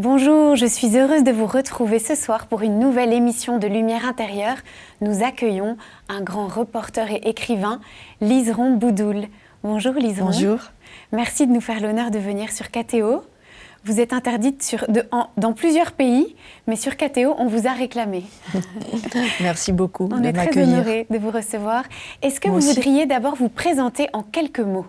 Bonjour, je suis heureuse de vous retrouver ce soir pour une nouvelle émission de Lumière intérieure. Nous accueillons un grand reporter et écrivain, Liseron Boudoul. Bonjour Liseron. Bonjour. Merci de nous faire l'honneur de venir sur KTO. Vous êtes interdite dans plusieurs pays, mais sur KTO, on vous a réclamé. Merci beaucoup de m'accueillir. On est très honorés de vous recevoir. Est-ce que vous voudriez d'abord vous présenter en quelques mots?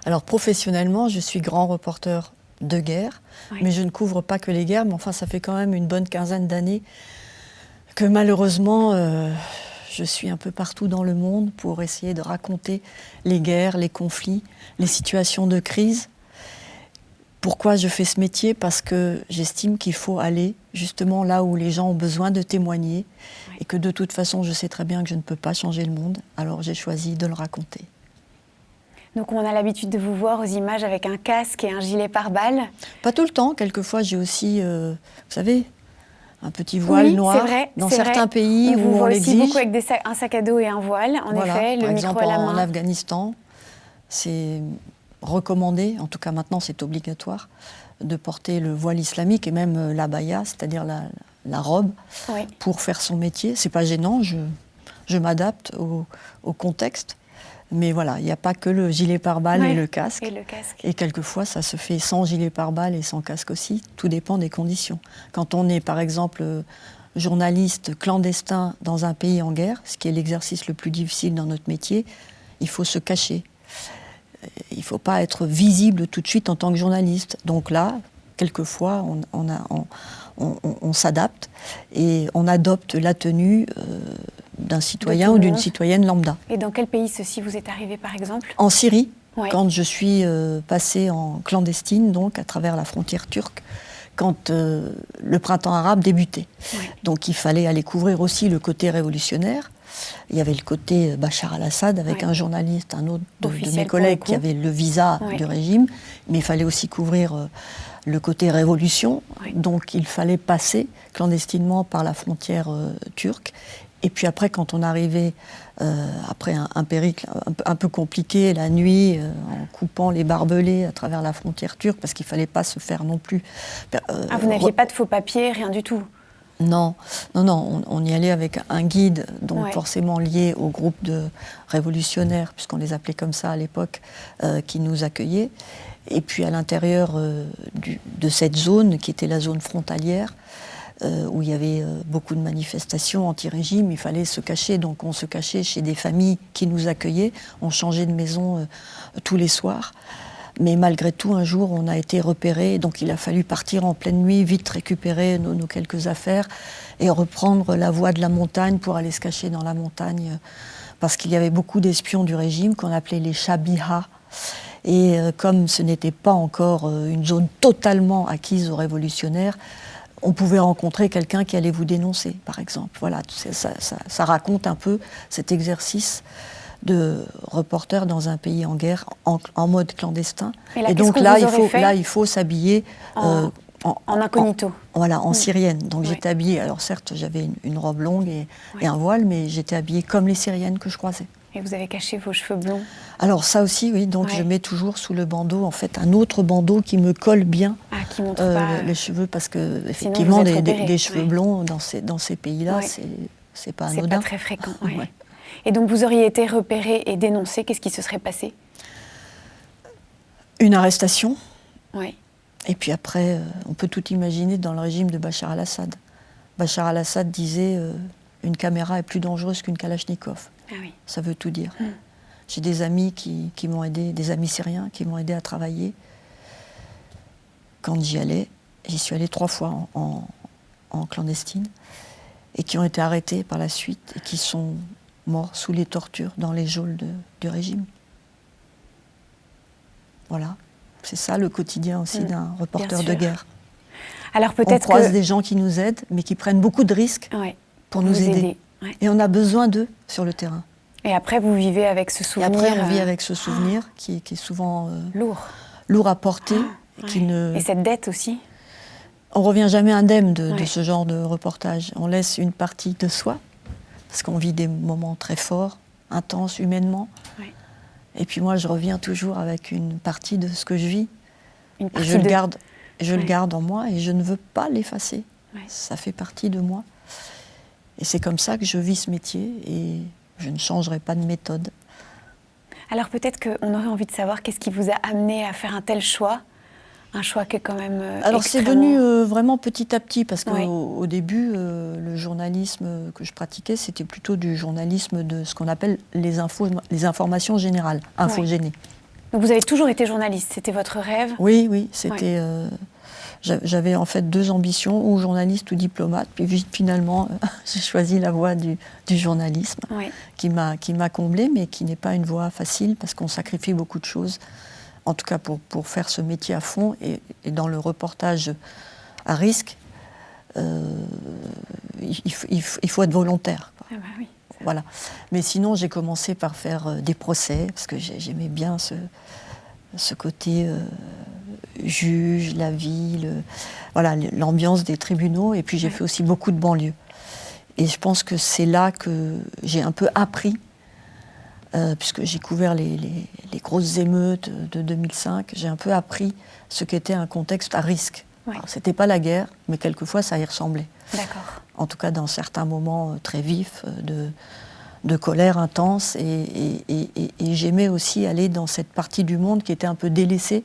Alors professionnellement, je suis grand reporter de guerre, oui. Mais je ne couvre pas que les guerres, mais enfin ça fait quand même une bonne quinzaine d'années que malheureusement je suis un peu partout dans le monde pour essayer de raconter les guerres, les conflits, les situations de crise. Pourquoi je fais ce métier? Parce que j'estime qu'il faut aller justement là où les gens ont besoin de témoigner, oui. Et que de toute façon je sais très bien que je ne peux pas changer le monde, alors j'ai choisi de le raconter. Donc on a l'habitude de vous voir aux images avec un casque et un gilet pare-balles. Pas tout le temps, quelquefois j'ai aussi, vous savez, un petit voile noir dans certains pays où on l'exige. On vous voit aussi beaucoup avec un sac à dos et un voile, en effet, le micro à la main. En Afghanistan, c'est recommandé, en tout cas maintenant c'est obligatoire, de porter le voile islamique et même l'abaya, c'est-à-dire la robe, oui. Pour faire son métier. C'est pas gênant, je m'adapte au contexte. Mais voilà, il n'y a pas que le gilet pare-balles, ouais, et le casque. Et quelquefois, ça se fait sans gilet pare-balles et sans casque aussi. Tout dépend des conditions. Quand on est, par exemple, journaliste clandestin dans un pays en guerre, ce qui est l'exercice le plus difficile dans notre métier, il faut se cacher. Il ne faut pas être visible tout de suite en tant que journaliste. Donc là, quelquefois, on s'adapte et on adopte la tenue d'un citoyen ou d'une citoyenne lambda. Et dans quel pays ceci vous est arrivé, par exemple? En Syrie, ouais. Quand je suis passée en clandestine, donc à travers la frontière turque, quand le printemps arabe débutait. Ouais. Donc il fallait aller couvrir aussi le côté révolutionnaire. Il y avait le côté Bachar al-Assad avec, ouais. Un journaliste, un autre de mes collègues qui avait le visa, ouais. Du régime, mais il fallait aussi couvrir le côté révolution. Ouais. Donc il fallait passer clandestinement par la frontière turque. Et puis après, quand on arrivait, après un périple un peu compliqué, la nuit, en coupant les barbelés à travers la frontière turque, parce qu'il ne fallait pas se faire non plus... vous n'aviez pas de faux papiers, rien du tout? Non, on y allait avec un guide, donc ouais. Forcément lié au groupe de révolutionnaires, puisqu'on les appelait comme ça à l'époque, qui nous accueillaient. Et puis à l'intérieur de cette zone, qui était la zone frontalière, où il y avait beaucoup de manifestations anti-régime, il fallait se cacher. Donc on se cachait chez des familles qui nous accueillaient. On changeait de maison tous les soirs. Mais malgré tout, un jour, on a été repérés. Donc il a fallu partir en pleine nuit, vite récupérer nos quelques affaires et reprendre la voie de la montagne pour aller se cacher dans la montagne. Parce qu'il y avait beaucoup d'espions du régime qu'on appelait les Shabiha. Et comme ce n'était pas encore une zone totalement acquise aux révolutionnaires, on pouvait rencontrer quelqu'un qui allait vous dénoncer, par exemple. Voilà, ça raconte un peu cet exercice de reporter dans un pays en guerre, en mode clandestin. Et donc là, il faut s'habiller en incognito. En syrienne. Donc j'étais habillée, alors certes, j'avais une robe longue et un voile, mais j'étais habillée comme les syriennes que je croisais. Et vous avez caché vos cheveux blonds? Alors ça aussi, oui. Donc je mets toujours sous le bandeau, en fait, un autre bandeau qui me colle bien qui montre pas les cheveux, parce que effectivement, des cheveux blonds dans ces pays-là, c'est pas anodin. C'est pas très fréquent. Ouais. Et donc vous auriez été repéré et dénoncé, qu'est-ce qui se serait passé? Une arrestation. Oui. Et puis après, on peut tout imaginer dans le régime de Bachar al-Assad. Bachar al-Assad disait une caméra est plus dangereuse qu'une Kalachnikov. Ah oui. Ça veut tout dire. J'ai des amis qui m'ont aidé, des amis syriens qui m'ont aidé à travailler. Quand j'y allais, j'y suis allée 3 fois en clandestine, et qui ont été arrêtés par la suite et qui sont morts sous les tortures dans les geôles du régime. Voilà. C'est ça le quotidien aussi d'un reporter de guerre. Alors peut-être on croise des gens qui nous aident, mais qui prennent beaucoup de risques pour nous aider. Ouais. Et on a besoin d'eux sur le terrain. Et après, vous vivez avec ce souvenir. Et après, on vit avec ce souvenir qui est souvent lourd à porter. Et cette dette aussi. On ne revient jamais indemne de ce genre de reportage. On laisse une partie de soi, parce qu'on vit des moments très forts, intenses humainement. Ouais. Et puis moi, je reviens toujours avec une partie de ce que je vis. Et je le garde Je le garde en moi et je ne veux pas l'effacer. Ça fait partie de moi. Et c'est comme ça que je vis ce métier et je ne changerai pas de méthode. Alors peut-être qu'on aurait envie de savoir qu'est-ce qui vous a amené à faire un tel choix, un choix qui est quand même Alors extrêmement... c'est venu vraiment petit à petit, parce Oui. qu'au début, le journalisme que je pratiquais, c'était plutôt du journalisme de ce qu'on appelle les informations générales, infogénie. Donc vous avez toujours été journaliste, c'était votre rêve? Oui, oui, c'était... J'avais en fait 2 ambitions, ou journaliste ou diplomate, puis finalement j'ai choisi la voie du journalisme, qui m'a comblée, mais qui n'est pas une voie facile, parce qu'on sacrifie beaucoup de choses, en tout cas pour faire ce métier à fond, et dans le reportage à risque, il faut être volontaire. Ah bah oui, voilà. Mais sinon j'ai commencé par faire des procès, parce que j'aimais bien ce côté... juge, la ville, voilà, l'ambiance des tribunaux. Et puis j'ai fait aussi beaucoup de banlieues. Et je pense que c'est là que j'ai un peu appris, puisque j'ai couvert les grosses émeutes de 2005, j'ai un peu appris ce qu'était un contexte à risque. C'était pas la guerre, mais quelquefois ça y ressemblait. D'accord. En tout cas dans certains moments très vifs de colère intense. Et j'aimais aussi aller dans cette partie du monde qui était un peu délaissée,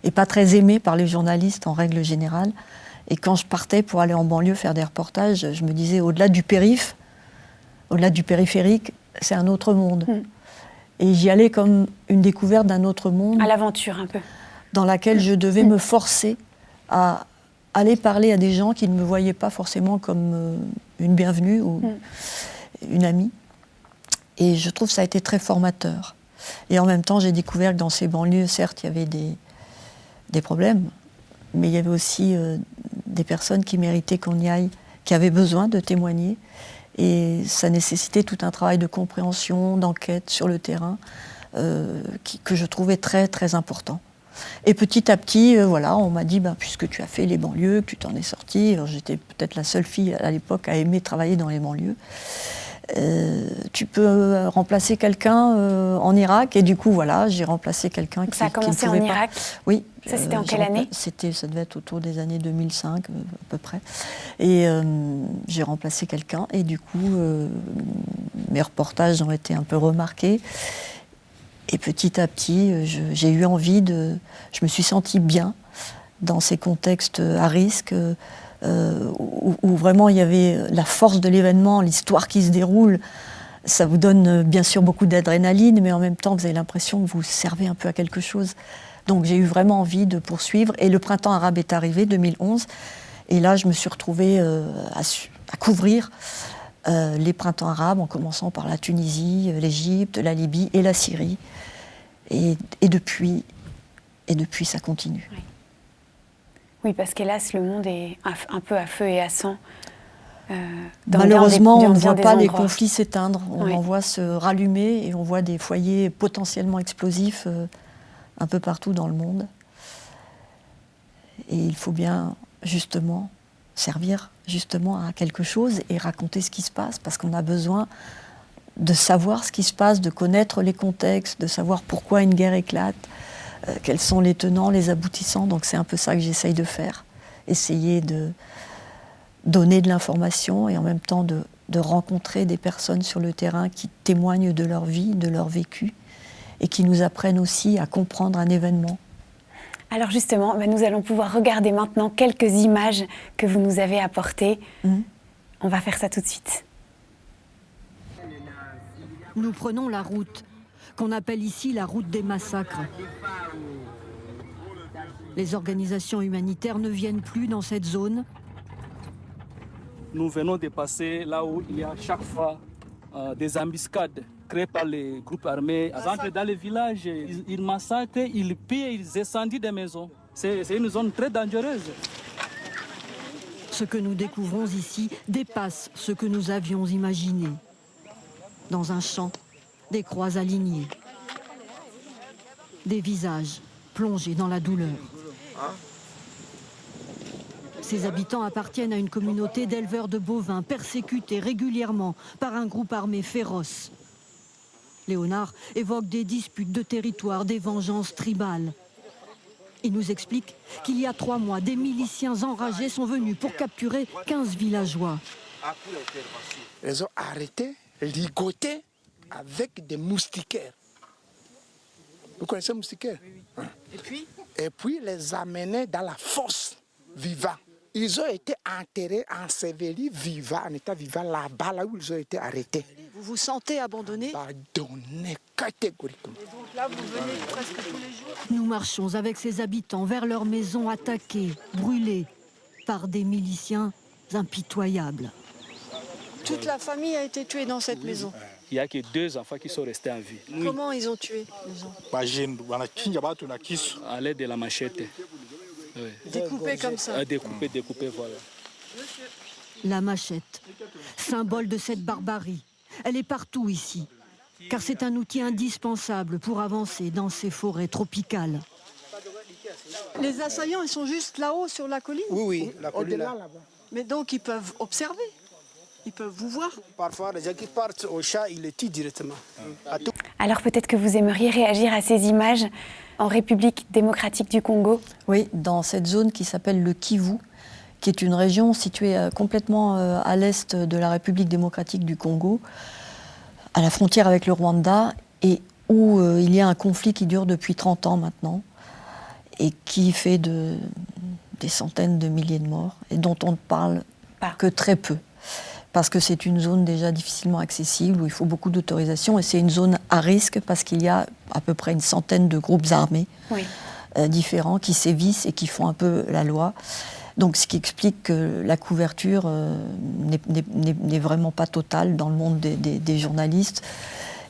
et pas très aimé par les journalistes en règle générale. Et quand je partais pour aller en banlieue faire des reportages, je me disais, au-delà du périphérique, c'est un autre monde. Et j'y allais comme une découverte d'un autre monde. À l'aventure un peu. Dans laquelle je devais me forcer à aller parler à des gens qui ne me voyaient pas forcément comme une bienvenue ou une amie. Et je trouve que ça a été très formateur. Et en même temps, j'ai découvert que dans ces banlieues, certes, il y avait des problèmes, mais il y avait aussi des personnes qui méritaient qu'on y aille, qui avaient besoin de témoigner, et ça nécessitait tout un travail de compréhension, d'enquête sur le terrain, que je trouvais très très important. Et petit à petit, voilà, on m'a dit, puisque tu as fait les banlieues, que tu t'en es sortie, j'étais peut-être la seule fille à l'époque à aimer travailler dans les banlieues, tu peux remplacer quelqu'un en Irak. Et du coup, voilà, j'ai remplacé quelqu'un qui ne pouvait pas. Ça a commencé en Irak? Oui. Ça, c'était en quelle année? Ça devait être autour des années 2005, à peu près. Et j'ai remplacé quelqu'un. Et du coup, mes reportages ont été un peu remarqués. Et petit à petit, j'ai eu envie de... Je me suis sentie bien dans ces contextes à risque, où vraiment il y avait la force de l'événement, l'histoire qui se déroule. Ça vous donne bien sûr beaucoup d'adrénaline, mais en même temps vous avez l'impression que vous servez un peu à quelque chose. Donc j'ai eu vraiment envie de poursuivre. Et le printemps arabe est arrivé, 2011. Et là je me suis retrouvée à couvrir les printemps arabes, en commençant par la Tunisie, l'Égypte, la Libye et la Syrie. Et depuis ça continue. Oui, parce qu'hélas, le monde est un peu à feu et à sang. Malheureusement, on ne voit pas les conflits s'éteindre. On en voit se rallumer, et on voit des foyers potentiellement explosifs un peu partout dans le monde. Et il faut bien, justement, servir à quelque chose et raconter ce qui se passe, parce qu'on a besoin de savoir ce qui se passe, de connaître les contextes, de savoir pourquoi une guerre éclate, quels sont les tenants, les aboutissants. Donc c'est un peu ça que j'essaye de faire. Essayer de donner de l'information et en même temps de rencontrer des personnes sur le terrain qui témoignent de leur vie, de leur vécu, et qui nous apprennent aussi à comprendre un événement. Alors justement, nous allons pouvoir regarder maintenant quelques images que vous nous avez apportées. On va faire ça tout de suite. Nous prenons la route, qu'on appelle ici la route des massacres. Les organisations humanitaires ne viennent plus dans cette zone. Nous venons de passer là où il y a chaque fois des embuscades créées par les groupes armés. Ils entrent dans les villages, ils massacrent, ils pillent, ils incendient des maisons. C'est une zone très dangereuse. Ce que nous découvrons ici dépasse ce que nous avions imaginé. Dans un champ, des croix alignées, des visages plongés dans la douleur. Ces habitants appartiennent à une communauté d'éleveurs de bovins persécutés régulièrement par un groupe armé féroce. Léonard évoque des disputes de territoire, des vengeances tribales. Il nous explique qu'il y a 3 mois, des miliciens enragés sont venus pour capturer 15 villageois. Ils ont arrêté, ligoté avec des moustiquaires. Vous connaissez les moustiquaires? Oui. Et puis les amener dans la fosse vivants. Ils ont été enterrés, ensevelis vivants, en état vivant là-bas, là où ils ont été arrêtés. Vous vous sentez abandonné? Abandonnés catégoriquement. Et donc là, vous venez presque tous les jours? Nous marchons avec ces habitants vers leurs maisons attaquées, brûlées par des miliciens impitoyables. Toute la famille a été tuée dans cette maison. Il n'y a que 2 enfants qui sont restés en vie. Comment ils ont tué les gens? À l'aide de la machette. Oui. Découpés comme ça. Découpés, voilà. La machette, symbole de cette barbarie. Elle est partout ici, car c'est un outil indispensable pour avancer dans ces forêts tropicales. Les assaillants, ils sont juste là-haut sur la colline? Oui, la colline là-bas. Mais donc ils peuvent observer? Ils peuvent vous voir? Parfois, les gens qui partent au chat, ils les tuent directement. Alors peut-être que vous aimeriez réagir à ces images en République démocratique du Congo? Oui, dans cette zone qui s'appelle le Kivu, qui est une région située complètement à l'est de la République démocratique du Congo, à la frontière avec le Rwanda, et où il y a un conflit qui dure depuis 30 ans maintenant, et qui fait des centaines de milliers de morts, et dont on ne parle que très peu. Parce que c'est une zone déjà difficilement accessible, où il faut beaucoup d'autorisation, et c'est une zone à risque parce qu'il y a à peu près une centaine de groupes armés différents qui sévissent et qui font un peu la loi. Donc ce qui explique que la couverture n'est vraiment pas totale dans le monde des journalistes.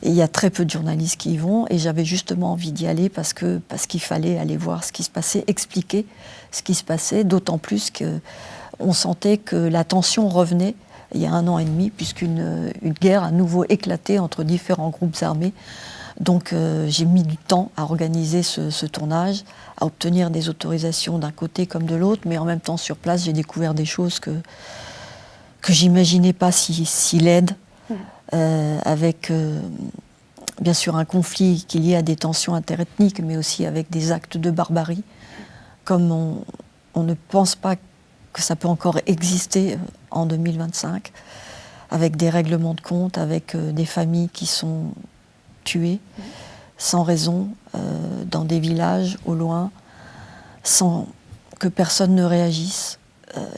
Et il y a très peu de journalistes qui y vont, et j'avais justement envie d'y aller parce qu'il fallait aller voir ce qui se passait, expliquer ce qui se passait, d'autant plus qu'on sentait que la tension revenait il y a 1 an et demi, puisqu'une guerre a à nouveau éclaté entre différents groupes armés. Donc j'ai mis du temps à organiser ce tournage, à obtenir des autorisations d'un côté comme de l'autre, mais en même temps sur place j'ai découvert des choses que j'imaginais pas si laides, avec bien sûr un conflit qui est lié à des tensions interethniques, mais aussi avec des actes de barbarie, comme on ne pense pas que ça peut encore exister en 2025, avec des règlements de compte, avec des familles qui sont tuées sans raison, dans des villages au loin, sans que personne ne réagisse.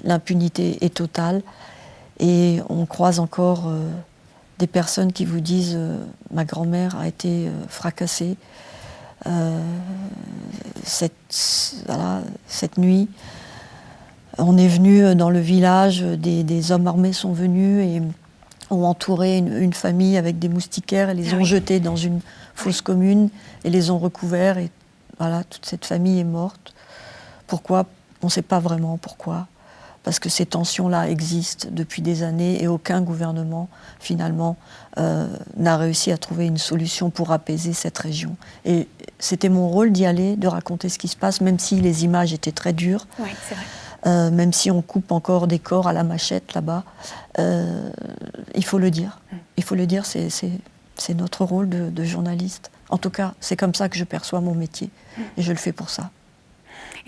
L'impunité est totale, et on croise encore des personnes qui vous disent ma grand-mère a été fracassée cette nuit. On est venu dans le village, des hommes armés sont venus et ont entouré une famille avec des moustiquaires et les ont jetés dans une fosse commune et les ont recouverts, et voilà, toute cette famille est morte. Pourquoi? On ne sait pas vraiment pourquoi. Parce que ces tensions-là existent depuis des années et aucun gouvernement, finalement, n'a réussi à trouver une solution pour apaiser cette région. Et c'était mon rôle d'y aller, de raconter ce qui se passe, même si les images étaient très dures. Oui, c'est vrai. Même si on coupe encore des corps à la machette là-bas, il faut le dire. Il faut le dire, c'est notre rôle de journaliste. En tout cas, c'est comme ça que je perçois mon métier, et je le fais pour ça.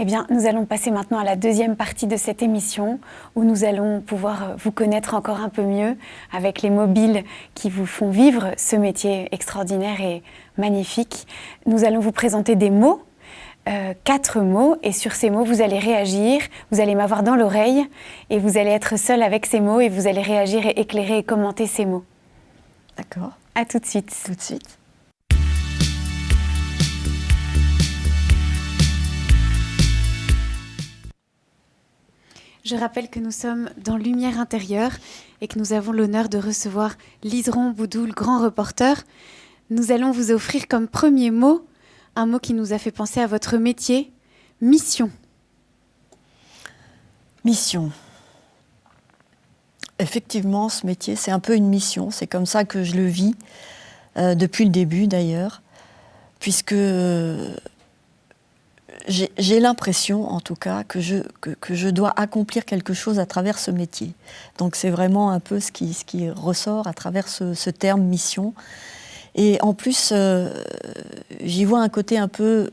Eh bien, nous allons passer maintenant à la deuxième partie de cette émission, où nous allons pouvoir vous connaître encore un peu mieux avec les mobiles qui vous font vivre ce métier extraordinaire et magnifique. Nous allons vous présenter des mots, 4 mots, et sur ces mots, vous allez réagir, vous allez m'avoir dans l'oreille, et vous allez être seul avec ces mots, et vous allez réagir et éclairer et commenter ces mots. D'accord. À tout de suite. Tout de suite. Je rappelle que nous sommes dans Lumière intérieure et que nous avons l'honneur de recevoir Liseron Boudoul, grand reporter. Nous allons vous offrir comme premier mot un mot qui nous a fait penser à votre métier, mission. Mission. Effectivement, ce métier, c'est un peu une mission. C'est comme ça que je le vis, depuis le début d'ailleurs, puisque j'ai l'impression, en tout cas, que je dois accomplir quelque chose à travers ce métier. Donc c'est vraiment un peu ce qui ressort à travers ce terme mission. Et en plus, j'y vois un côté un peu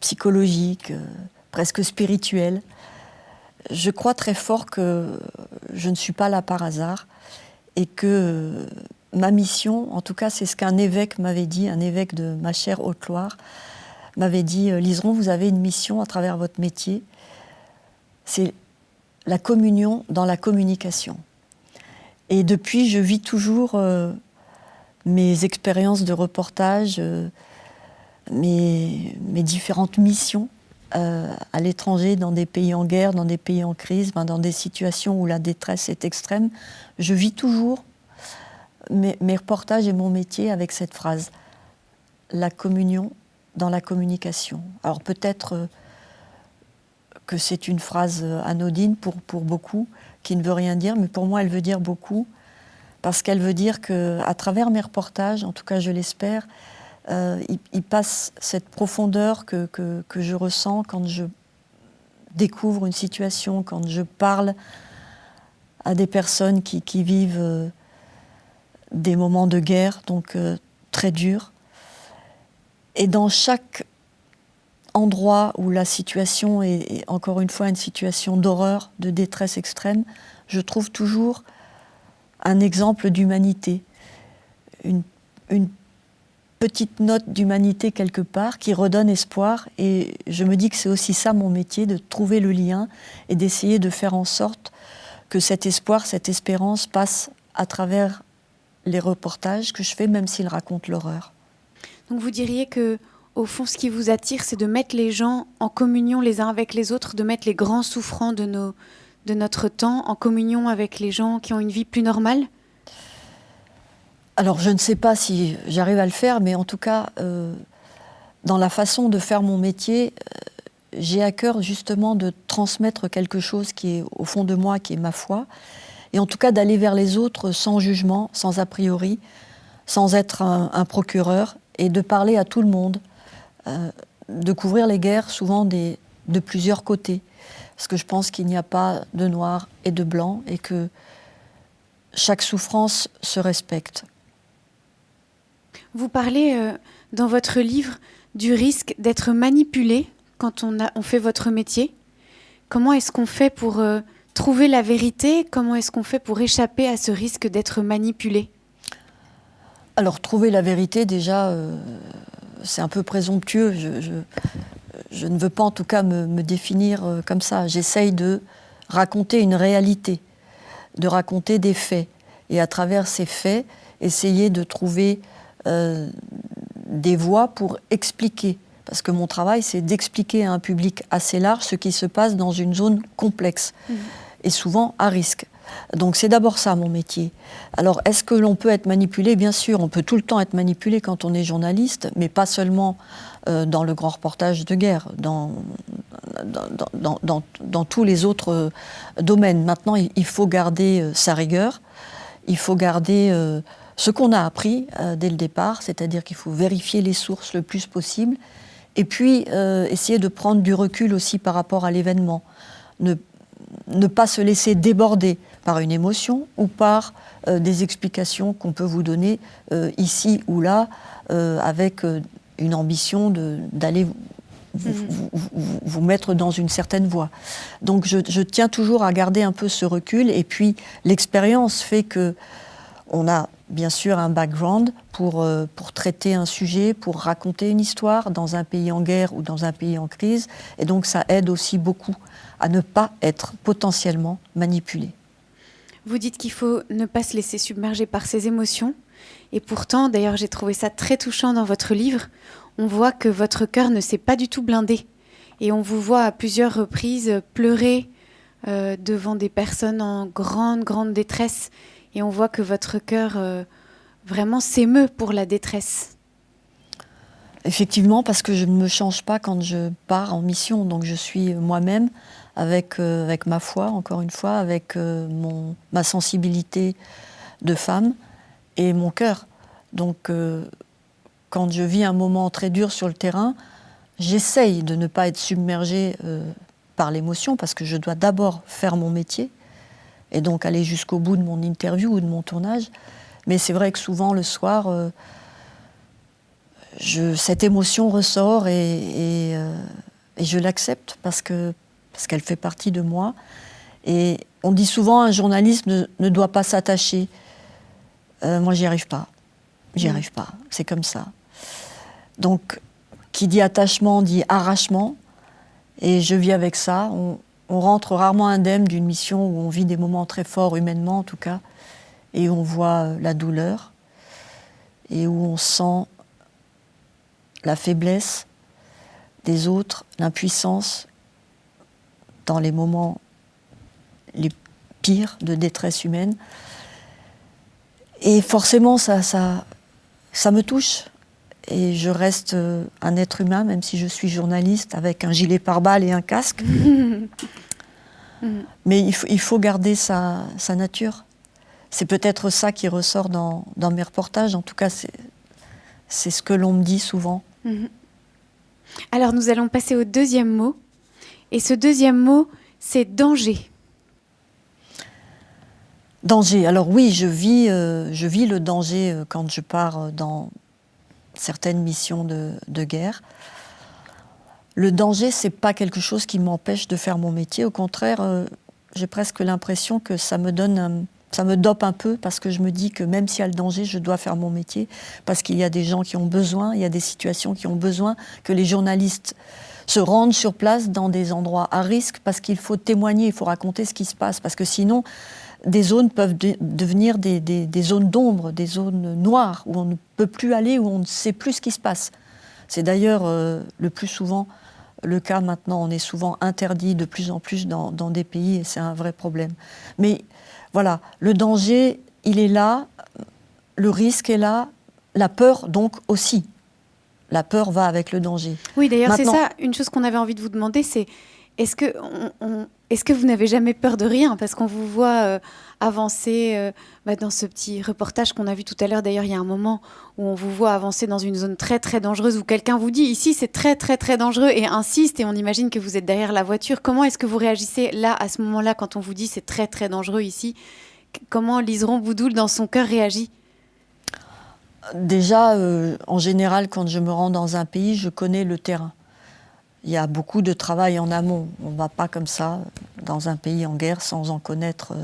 psychologique, presque spirituel. Je crois très fort que je ne suis pas là par hasard et que ma mission, en tout cas c'est ce qu'un évêque m'avait dit, un évêque de ma chère Haute-Loire, m'avait dit « Liseron, vous avez une mission à travers votre métier, c'est la communion dans la communication ». Et depuis, je vis toujours mes expériences de reportage, mes différentes missions à l'étranger, dans des pays en guerre, dans des pays en crise, dans des situations où la détresse est extrême. Je vis toujours mes reportages et mon métier avec cette phrase, la communion dans la communication. Alors peut-être que c'est une phrase anodine pour beaucoup, qui ne veut rien dire, mais pour moi elle veut dire beaucoup, parce qu'elle veut dire qu'à travers mes reportages, en tout cas je l'espère, il passe cette profondeur que je ressens quand je découvre une situation, quand je parle à des personnes qui vivent des moments de guerre, donc très durs. Et dans chaque endroit où la situation est encore une fois une situation d'horreur, de détresse extrême, je trouve toujours un exemple d'humanité, une petite note d'humanité quelque part qui redonne espoir. Et je me dis que c'est aussi ça mon métier, de trouver le lien et d'essayer de faire en sorte que cet espoir, cette espérance passe à travers les reportages que je fais, même s'ils racontent l'horreur. Donc vous diriez que, au fond, ce qui vous attire, c'est de mettre les gens en communion les uns avec les autres, de mettre les grands souffrants de notre temps en communion avec les gens qui ont une vie plus normale ? Alors je ne sais pas si j'arrive à le faire, mais en tout cas, dans la façon de faire mon métier, j'ai à cœur justement de transmettre quelque chose qui est au fond de moi, qui est ma foi, et en tout cas d'aller vers les autres sans jugement, sans a priori, sans être un procureur, et de parler à tout le monde, de couvrir les guerres souvent de plusieurs côtés, parce que je pense qu'il n'y a pas de noir et de blanc, et que chaque souffrance se respecte. Vous parlez dans votre livre du risque d'être manipulé quand on fait votre métier. Comment est-ce qu'on fait pour trouver la vérité ? Comment est-ce qu'on fait pour échapper à ce risque d'être manipulé ? Alors, trouver la vérité, déjà, c'est un peu présomptueux. Je ne veux pas, en tout cas, me définir comme ça. J'essaye de raconter une réalité, de raconter des faits. Et à travers ces faits, essayer de trouver des voies pour expliquer. Parce que mon travail, c'est d'expliquer à un public assez large ce qui se passe dans une zone complexe, et souvent à risque. Donc c'est d'abord ça mon métier. Alors est-ce que l'on peut être manipulé ? Bien sûr, on peut tout le temps être manipulé quand on est journaliste, mais pas seulement dans le grand reportage de guerre, dans tous les autres domaines. Maintenant, il faut garder sa rigueur, il faut garder ce qu'on a appris dès le départ, c'est-à-dire qu'il faut vérifier les sources le plus possible, et puis essayer de prendre du recul aussi par rapport à l'événement. Ne pas se laisser déborder par une émotion ou par des explications qu'on peut vous donner ici ou là, avec une ambition d'aller vous mettre dans une certaine voie. Donc je tiens toujours à garder un peu ce recul, et puis l'expérience fait que on a bien sûr un background pour traiter un sujet, pour raconter une histoire dans un pays en guerre ou dans un pays en crise, et donc ça aide aussi beaucoup à ne pas être potentiellement manipulé. Vous dites qu'il faut ne pas se laisser submerger par ses émotions, et pourtant, d'ailleurs j'ai trouvé ça très touchant dans votre livre, on voit que votre cœur ne s'est pas du tout blindé, et on vous voit à plusieurs reprises pleurer devant des personnes en grande détresse, et on voit que votre cœur vraiment s'émeut pour la détresse. Effectivement, parce que je ne me change pas quand je pars en mission, donc je suis moi-même avec ma foi, encore une fois, avec ma sensibilité de femme et mon cœur. Donc quand je vis un moment très dur sur le terrain, j'essaye de ne pas être submergée par l'émotion, parce que je dois d'abord faire mon métier, et donc aller jusqu'au bout de mon interview ou de mon tournage. Mais c'est vrai que souvent, le soir, cette émotion ressort et je l'accepte parce qu'elle fait partie de moi. Et on dit souvent un journaliste ne doit pas s'attacher. Moi, j'y arrive pas. J'y arrive pas. C'est comme ça. Donc, qui dit attachement dit arrachement. Et je vis avec ça. On rentre rarement indemne d'une mission où on vit des moments très forts, humainement en tout cas, et où on voit la douleur, et où on sent la faiblesse des autres, l'impuissance dans les moments les pires de détresse humaine. Et forcément, ça me touche. Et je reste un être humain, même si je suis journaliste, avec un gilet pare-balles et un casque. Mais il faut garder sa nature. C'est peut-être ça qui ressort dans mes reportages. En tout cas, c'est ce que l'on me dit souvent. Alors, nous allons passer au deuxième mot. Et ce deuxième mot, c'est danger. Danger. Alors oui, je vis le danger quand je pars dans certaines missions de guerre. Le danger, c'est pas quelque chose qui m'empêche de faire mon métier. Au contraire, j'ai presque l'impression que ça me dope un peu, parce que je me dis que même s'il y a le danger, je dois faire mon métier, parce qu'il y a des gens qui ont besoin, il y a des situations qui ont besoin que les journalistes se rendent sur place dans des endroits à risque, parce qu'il faut témoigner, il faut raconter ce qui se passe, parce que sinon, des zones peuvent devenir des zones d'ombre, des zones noires, où on ne peut plus aller, où on ne sait plus ce qui se passe. C'est d'ailleurs le plus souvent le cas maintenant. On est souvent interdit de plus en plus dans des pays, et c'est un vrai problème. Mais voilà, le danger, il est là, le risque est là, la peur donc aussi. La peur va avec le danger. Oui, d'ailleurs, c'est ça, une chose qu'on avait envie de vous demander, c'est est-ce que vous n'avez jamais peur de rien? Parce qu'on vous voit avancer dans ce petit reportage qu'on a vu tout à l'heure. D'ailleurs, il y a un moment où on vous voit avancer dans une zone très, très dangereuse, où quelqu'un vous dit « ici, c'est très, très, très dangereux » et insiste, et on imagine que vous êtes derrière la voiture. Comment est-ce que vous réagissez là, à ce moment-là, quand on vous dit « c'est très, très dangereux ici » Comment Liseron Boudoul, dans son cœur, réagit? Déjà, en général, quand je me rends dans un pays, je connais le terrain. Il y a beaucoup de travail en amont. On ne va pas comme ça dans un pays en guerre sans en connaître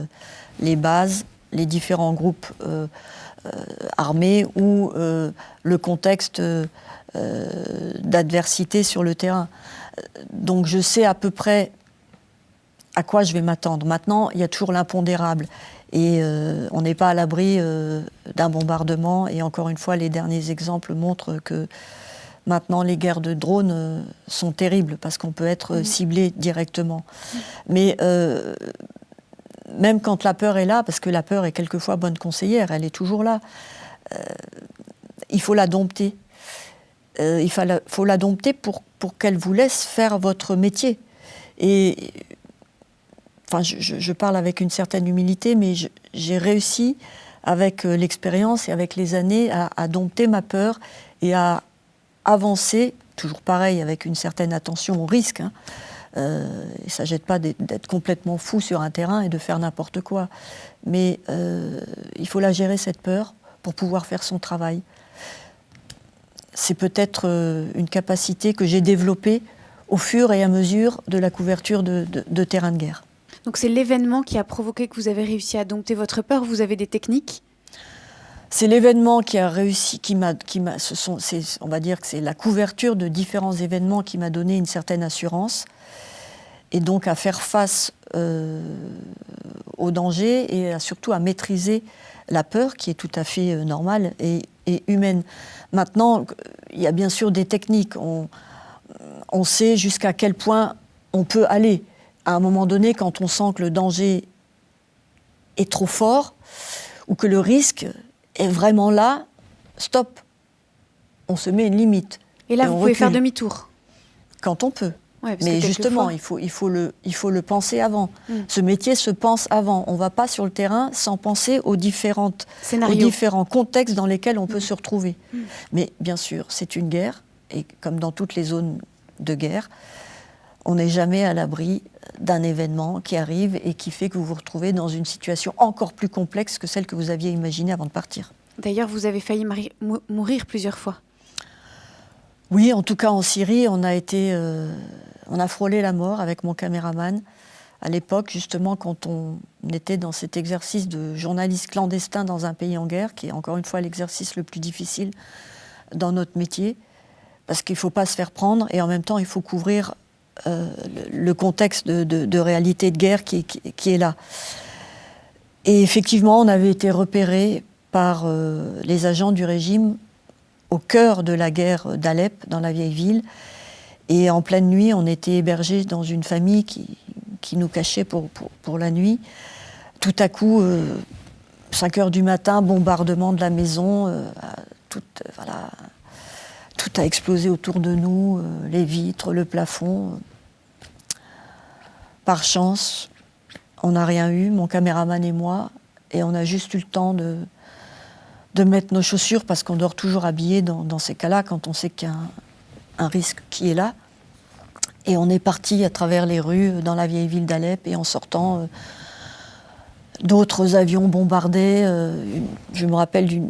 les bases, les différents groupes armés ou le contexte d'adversité sur le terrain. Donc je sais à peu près à quoi je vais m'attendre. Maintenant, il y a toujours l'impondérable. Et on n'est pas à l'abri d'un bombardement. Et encore une fois, les derniers exemples montrent que maintenant, les guerres de drones sont terribles parce qu'on peut être ciblé directement. Mais même quand la peur est là, parce que la peur est quelquefois bonne conseillère, elle est toujours là, il faut la dompter. Il faut la dompter pour qu'elle vous laisse faire votre métier. Et enfin, je parle avec une certaine humilité, mais j'ai réussi, avec l'expérience et avec les années, à dompter ma peur et à avancer, toujours pareil, avec une certaine attention au risque. Il ne s'agit pas d'être complètement fou sur un terrain et de faire n'importe quoi. Mais il faut la gérer, cette peur, pour pouvoir faire son travail. C'est peut-être une capacité que j'ai développée au fur et à mesure de la couverture de terrains de guerre. Donc c'est l'événement qui a provoqué que vous avez réussi à dompter votre peur. Vous avez des techniques? C'est l'événement qui a réussi, on va dire que c'est la couverture de différents événements qui m'a donné une certaine assurance, et donc à faire face au danger et surtout à maîtriser la peur, qui est tout à fait normale et humaine. Maintenant, il y a bien sûr des techniques. On sait jusqu'à quel point on peut aller. À un moment donné, quand on sent que le danger est trop fort ou que le risque est vraiment là, stop. On se met une limite. Et là, vous pouvez faire demi-tour. Quand on peut. Ouais, mais justement, il faut le penser avant. Ce métier se pense avant. On ne va pas sur le terrain sans penser aux différents contextes dans lesquels on peut se retrouver. Mais bien sûr, c'est une guerre, et comme dans toutes les zones de guerre, on n'est jamais à l'abri d'un événement qui arrive et qui fait que vous vous retrouvez dans une situation encore plus complexe que celle que vous aviez imaginée avant de partir. D'ailleurs, vous avez failli mourir plusieurs fois. Oui, en tout cas en Syrie, on a frôlé la mort avec mon caméraman. À l'époque, justement, quand on était dans cet exercice de journaliste clandestin dans un pays en guerre, qui est encore une fois l'exercice le plus difficile dans notre métier, parce qu'il ne faut pas se faire prendre et en même temps, il faut couvrir le contexte de réalité de guerre qui est là. Et effectivement, on avait été repérés par les agents du régime au cœur de la guerre d'Alep, dans la vieille ville. Et en pleine nuit, on était hébergés dans une famille qui nous cachait pour la nuit. Tout à coup, 5 heures du matin, bombardement de la maison, tout a explosé autour de nous, les vitres, le plafond. Par chance, on n'a rien eu, mon caméraman et moi, et on a juste eu le temps de mettre nos chaussures, parce qu'on dort toujours habillé dans ces cas-là, quand on sait qu'il y a un risque qui est là. Et on est parti à travers les rues dans la vieille ville d'Alep, et en sortant, d'autres avions bombardaient. Je me rappelle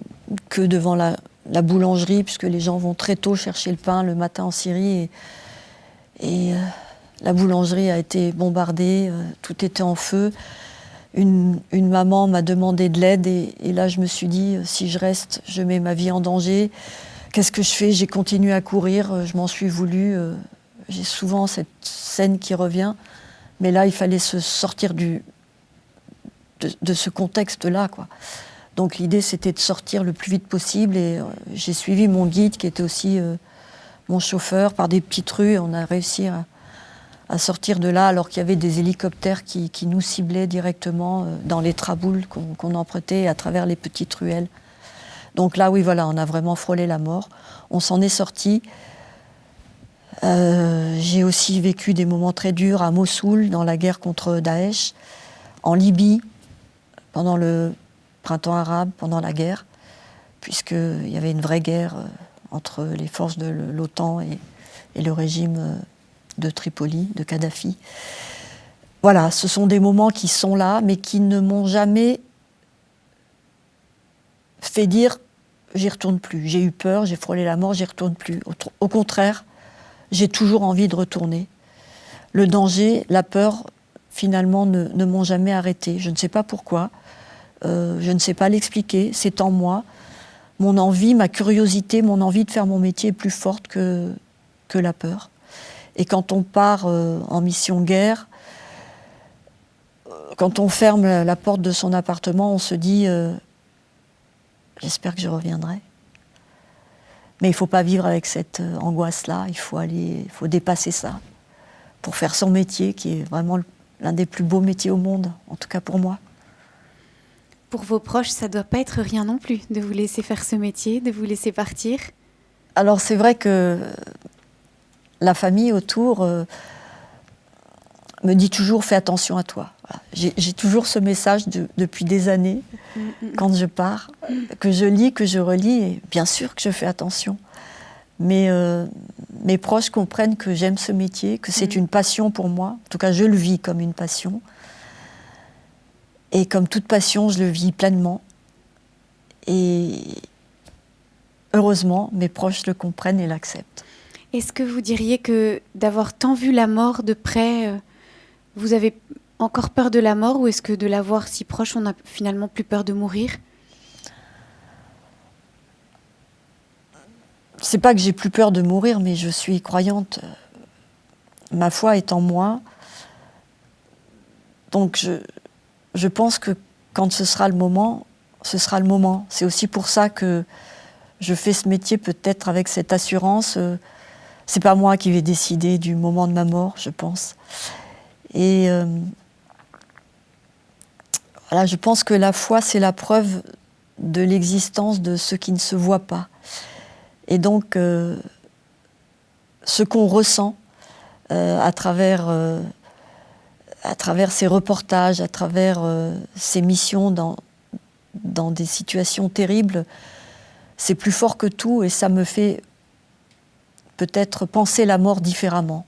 que devant la boulangerie, puisque les gens vont très tôt chercher le pain le matin en Syrie, et la boulangerie a été bombardée, tout était en feu. Une maman m'a demandé de l'aide, et là je me suis dit, si je reste, je mets ma vie en danger. Qu'est-ce que je fais? J'ai continué à courir, je m'en suis voulu. J'ai souvent cette scène qui revient, mais là il fallait se sortir de ce contexte-là, quoi. Donc l'idée c'était de sortir le plus vite possible, et j'ai suivi mon guide qui était aussi mon chauffeur par des petites rues. On a réussi à sortir de là, alors qu'il y avait des hélicoptères qui nous ciblaient directement dans les traboules qu'on empruntait à travers les petites ruelles. Donc là, oui, voilà, on a vraiment frôlé la mort. On s'en est sorti. J'ai aussi vécu des moments très durs à Mossoul, dans la guerre contre Daesh, en Libye, pendant le printemps arabe, pendant la guerre, puisqu'il y avait une vraie guerre entre les forces de l'OTAN et le régime de Tripoli, de Kadhafi. Voilà, ce sont des moments qui sont là, mais qui ne m'ont jamais fait dire « j'y retourne plus ». J'ai eu peur, j'ai frôlé la mort, j'y retourne plus. Au contraire, j'ai toujours envie de retourner. Le danger, la peur, finalement, ne m'ont jamais arrêté. Je ne sais pas pourquoi, je ne sais pas l'expliquer, c'est en moi. Mon envie, ma curiosité, mon envie de faire mon métier est plus forte que la peur. Et quand on part en mission guerre, quand on ferme la porte de son appartement, on se dit j'espère que je reviendrai. Mais il ne faut pas vivre avec cette angoisse-là, il faut dépasser ça pour faire son métier, qui est vraiment l'un des plus beaux métiers au monde, en tout cas pour moi. Pour vos proches, ça ne doit pas être rien non plus, de vous laisser faire ce métier, de vous laisser partir. Alors c'est vrai que la famille autour me dit toujours « fais attention à toi ». Voilà. J'ai toujours ce message depuis des années, quand je pars, que je lis, que je relis, et bien sûr que je fais attention. Mais mes proches comprennent que j'aime ce métier, que c'est une passion pour moi. En tout cas, je le vis comme une passion. Et comme toute passion, je le vis pleinement. Et heureusement, mes proches le comprennent et l'acceptent. Est-ce que vous diriez que d'avoir tant vu la mort de près, vous avez encore peur de la mort, ou est-ce que de la voir si proche, on n'a finalement plus peur de mourir? C'est pas que j'ai plus peur de mourir, mais je suis croyante. Ma foi est en moi. Donc je pense que quand ce sera le moment, ce sera le moment. C'est aussi pour ça que je fais ce métier, peut-être avec cette assurance. C'est pas moi qui vais décider du moment de ma mort, je pense. Et voilà, je pense que la foi, c'est la preuve de l'existence de ce qui ne se voit pas. Et donc, ce qu'on ressent à travers ces reportages, à travers ces missions dans des situations terribles, c'est plus fort que tout, et ça me fait peut-être penser la mort différemment.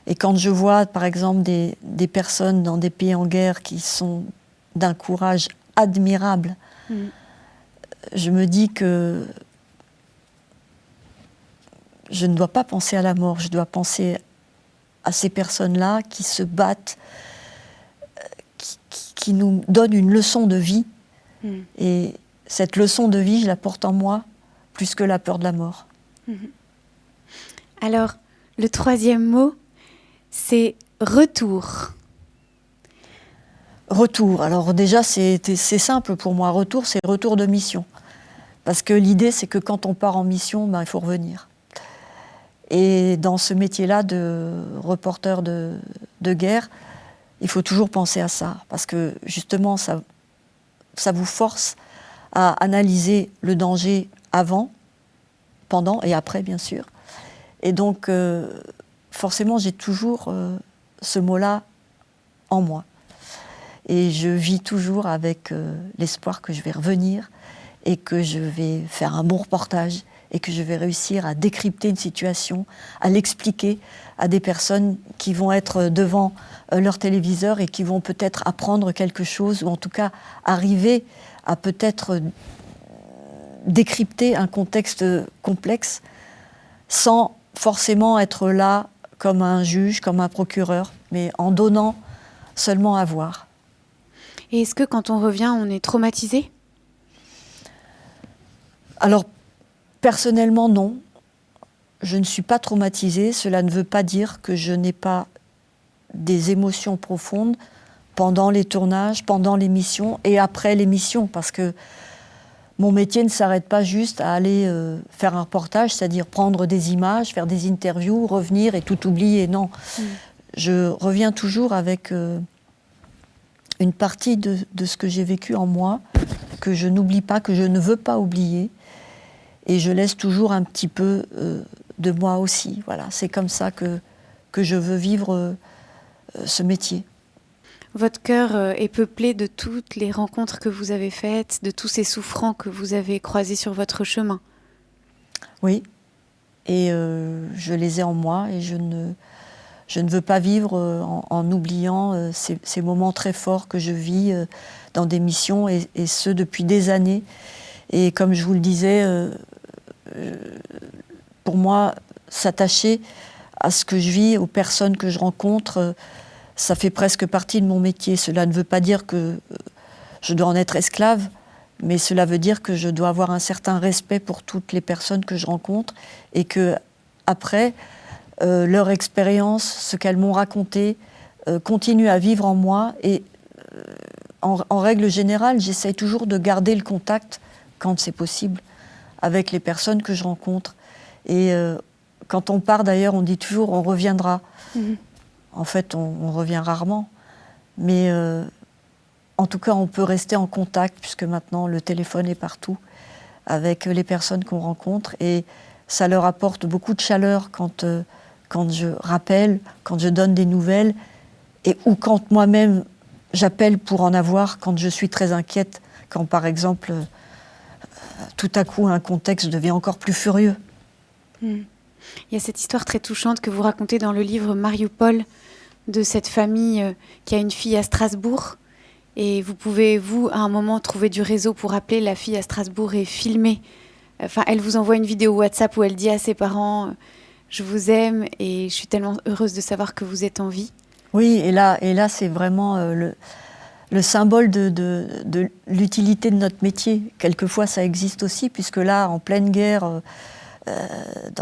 Et quand je vois, par exemple, des personnes dans des pays en guerre qui sont d'un courage admirable, je me dis que je ne dois pas penser à la mort, je dois penser à ces personnes-là qui se battent, qui nous donnent une leçon de vie. Et cette leçon de vie, je la porte en moi plus que la peur de la mort. Alors, le troisième mot, c'est retour. Retour. Alors déjà, c'est simple pour moi. Retour, c'est retour de mission. Parce que l'idée, c'est que quand on part en mission, il faut revenir. Et dans ce métier-là de reporter de guerre, il faut toujours penser à ça. Parce que justement, ça vous force à analyser le danger avant, pendant et après, bien sûr. Et donc, forcément, j'ai toujours ce mot-là en moi. Et je vis toujours avec l'espoir que je vais revenir et que je vais faire un bon reportage et que je vais réussir à décrypter une situation, à l'expliquer à des personnes qui vont être devant leur téléviseur et qui vont peut-être apprendre quelque chose ou en tout cas arriver à peut-être décrypter un contexte complexe sans forcément être là comme un juge, comme un procureur, mais en donnant seulement à voir. Et est-ce que quand on revient, on est traumatisé ? Alors, personnellement, non. Je ne suis pas traumatisée. Cela ne veut pas dire que je n'ai pas des émotions profondes pendant les tournages, pendant l'émission et après l'émission, parce que mon métier ne s'arrête pas juste à aller faire un reportage, c'est-à-dire prendre des images, faire des interviews, revenir et tout oublier. Non, je reviens toujours avec une partie de ce que j'ai vécu en moi, que je n'oublie pas, que je ne veux pas oublier. Et je laisse toujours un petit peu de moi aussi. Voilà, c'est comme ça que je veux vivre ce métier. Votre cœur est peuplé de toutes les rencontres que vous avez faites, de tous ces souffrants que vous avez croisés sur votre chemin. Oui, et je les ai en moi et je ne veux pas vivre en oubliant ces moments très forts que je vis dans des missions et ce depuis des années. Et comme je vous le disais, pour moi, s'attacher à ce que je vis, aux personnes que je rencontre, ça fait presque partie de mon métier. Cela ne veut pas dire que je dois en être esclave, mais cela veut dire que je dois avoir un certain respect pour toutes les personnes que je rencontre et que après, leur expérience, ce qu'elles m'ont raconté, continue à vivre en moi. Et en règle générale, j'essaye toujours de garder le contact, quand c'est possible, avec les personnes que je rencontre. Et quand on part, d'ailleurs, on dit toujours « on reviendra ». En fait, on revient rarement. Mais en tout cas, on peut rester en contact, puisque maintenant, le téléphone est partout, avec les personnes qu'on rencontre. Et ça leur apporte beaucoup de chaleur quand je rappelle, quand je donne des nouvelles, ou quand moi-même, j'appelle pour en avoir, quand je suis très inquiète, quand, par exemple, tout à coup, un contexte devient encore plus furieux. Il y a cette histoire très touchante que vous racontez dans le livre Mariupol, de cette famille qui a une fille à Strasbourg. Et vous pouvez, vous, à un moment, trouver du réseau pour appeler la fille à Strasbourg et filmer. Enfin, elle vous envoie une vidéo WhatsApp où elle dit à ses parents « Je vous aime et je suis tellement heureuse de savoir que vous êtes en vie ». Oui, et là c'est vraiment le symbole de l'utilité de notre métier. Quelquefois, ça existe aussi, puisque là, en pleine guerre,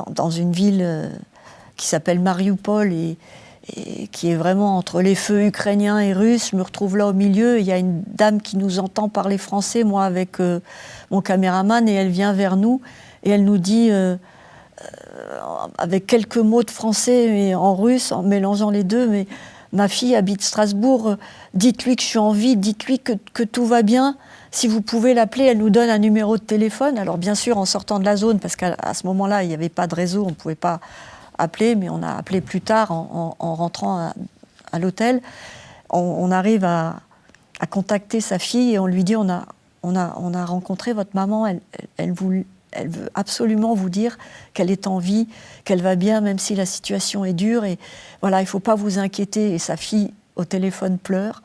dans une ville qui s'appelle Mariupol et qui est vraiment entre les feux ukrainiens et russes, je me retrouve là au milieu. Il y a une dame qui nous entend parler français, moi avec mon caméraman, et elle vient vers nous et elle nous dit, avec quelques mots de français mais en russe, en mélangeant les deux, mais ma fille habite Strasbourg, dites-lui que je suis en vie, dites-lui que tout va bien. Si vous pouvez l'appeler, elle nous donne un numéro de téléphone. Alors bien sûr, en sortant de la zone, parce qu'à ce moment-là, il n'y avait pas de réseau, on ne pouvait pas appeler, mais on a appelé plus tard en rentrant à l'hôtel. On arrive à contacter sa fille et on lui dit on a rencontré votre maman, elle veut absolument vous dire qu'elle est en vie, qu'elle va bien, même si la situation est dure. Et voilà, il ne faut pas vous inquiéter. Et sa fille, au téléphone, pleure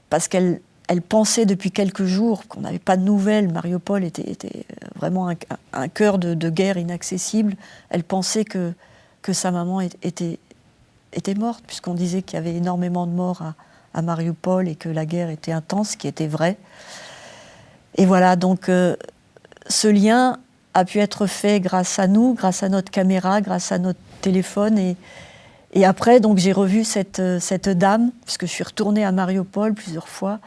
parce qu'elle elle pensait depuis quelques jours qu'on n'avait pas de nouvelles. Mariupol était vraiment un cœur de guerre inaccessible. Elle pensait que sa maman était morte, puisqu'on disait qu'il y avait énormément de morts à Mariupol et que la guerre était intense, ce qui était vrai. Et voilà, donc ce lien a pu être fait grâce à nous, grâce à notre caméra, grâce à notre téléphone. Et après, donc, j'ai revu cette dame, puisque je suis retournée à Mariupol plusieurs fois.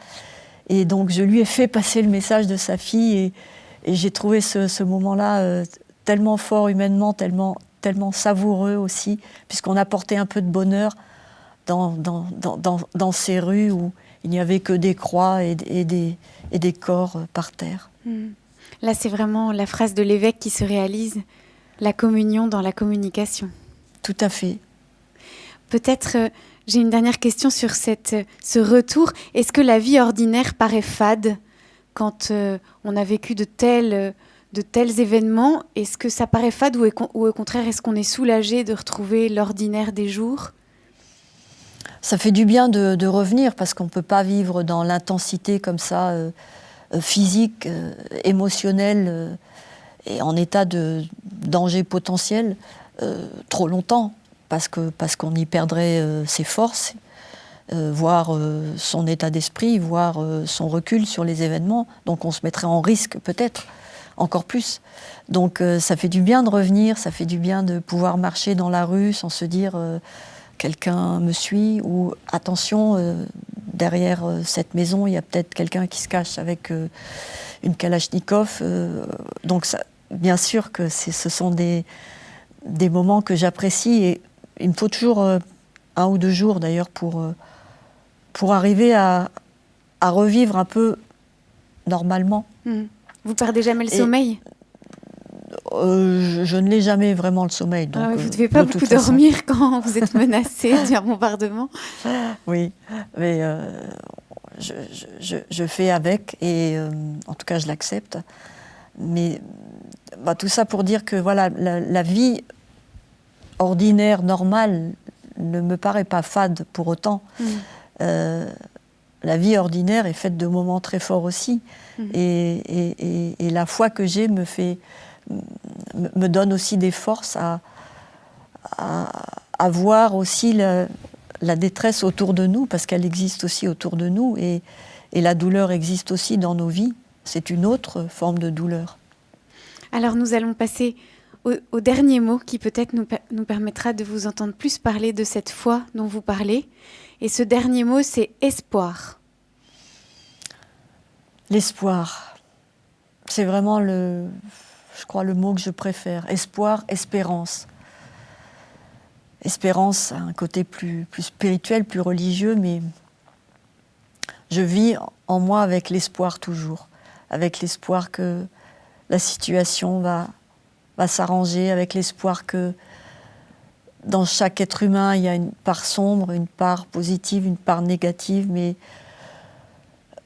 Et donc, je lui ai fait passer le message de sa fille. Et j'ai trouvé ce moment-là tellement fort humainement, tellement savoureux aussi, puisqu'on apportait un peu de bonheur dans ces rues où il n'y avait que des croix et des corps par terre. Là, c'est vraiment la phrase de l'évêque qui se réalise, la communion dans la communication. Tout à fait. Peut-être, j'ai une dernière question sur ce retour. Est-ce que la vie ordinaire paraît fade quand on a vécu de tels événements? Est-ce que ça paraît fade ou au contraire, est-ce qu'on est soulagé de retrouver l'ordinaire des jours? Ça fait du bien de revenir, parce qu'on ne peut pas vivre dans l'intensité comme ça, physique, émotionnelle, et en état de danger potentiel trop longtemps, parce qu'on y perdrait ses forces, voire son état d'esprit, voire son recul sur les événements. Donc on se mettrait en risque peut-être encore plus. Donc ça fait du bien de revenir, ça fait du bien de pouvoir marcher dans la rue sans se dire quelqu'un me suit, ou attention, derrière cette maison, il y a peut-être quelqu'un qui se cache avec une Kalachnikov. Donc ça, bien sûr que ce sont des moments que j'apprécie, et il me faut toujours 1 ou 2 jours d'ailleurs pour arriver à revivre un peu normalement. Vous perdez jamais le sommeil? Je ne l'ai jamais vraiment, le sommeil. Donc, vous ne devez pas beaucoup dormir quand vous êtes menacé d'un bombardement. Oui, mais je fais avec, et en tout cas je l'accepte. Mais tout ça pour dire que voilà, la vie ordinaire, normale, ne me paraît pas fade pour autant. La vie ordinaire est faite de moments très forts aussi. Et la foi que j'ai me donne aussi des forces à voir aussi la détresse autour de nous, parce qu'elle existe aussi autour de nous, et la douleur existe aussi dans nos vies. C'est une autre forme de douleur. Alors nous allons passer au dernier mot qui peut-être nous permettra de vous entendre plus parler de cette foi dont vous parlez. Et ce dernier mot, c'est espoir. L'espoir, c'est vraiment je crois, le mot que je préfère. Espoir, espérance. Espérance a un côté plus spirituel, plus religieux, mais je vis en moi avec l'espoir toujours. Avec l'espoir que la situation va s'arranger, avec l'espoir que dans chaque être humain, il y a une part sombre, une part positive, une part négative, mais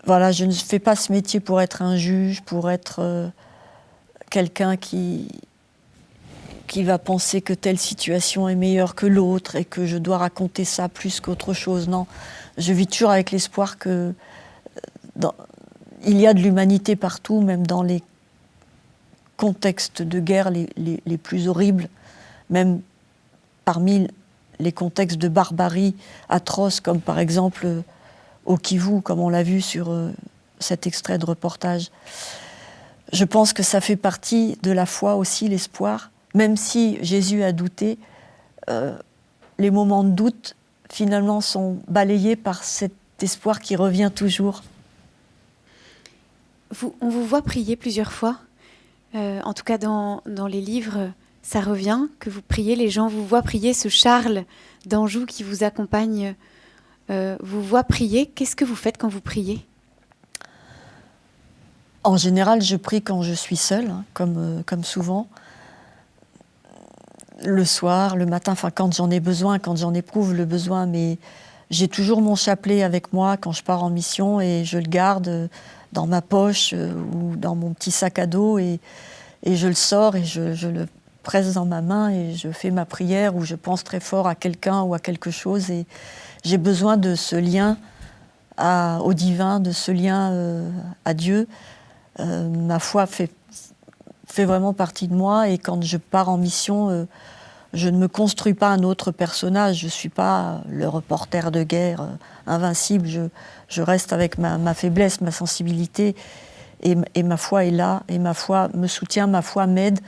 voilà, je ne fais pas ce métier pour être un juge, pour être quelqu'un qui va penser que telle situation est meilleure que l'autre et que je dois raconter ça plus qu'autre chose. Non, je vis toujours avec l'espoir que il y a de l'humanité partout, même dans les contextes de guerre les plus horribles, même parmi les contextes de barbarie atroces, comme par exemple au Kivu, comme on l'a vu sur cet extrait de reportage. Je pense que ça fait partie de la foi aussi, l'espoir. Même si Jésus a douté, les moments de doute, finalement, sont balayés par cet espoir qui revient toujours. On vous voit prier plusieurs fois. En tout cas, dans les livres, ça revient, que vous priez. Les gens vous voient prier. Ce Charles d'Anjou qui vous accompagne vous voit prier. Qu'est-ce que vous faites quand vous priez ? En général, je prie quand je suis seule, comme souvent. Le soir, le matin, quand j'en ai besoin, quand j'en éprouve le besoin. Mais j'ai toujours mon chapelet avec moi quand je pars en mission, et je le garde dans ma poche ou dans mon petit sac à dos, et je le sors et je le presse dans ma main, et je fais ma prière, ou je pense très fort à quelqu'un ou à quelque chose, et j'ai besoin de ce lien au divin, de ce lien à Dieu. Ma foi fait vraiment partie de moi, et quand je pars en mission, je ne me construis pas un autre personnage. Je ne suis pas le reporter de guerre invincible. Je reste avec ma faiblesse, ma sensibilité, et ma foi est là, et ma foi me soutient, ma foi m'aide.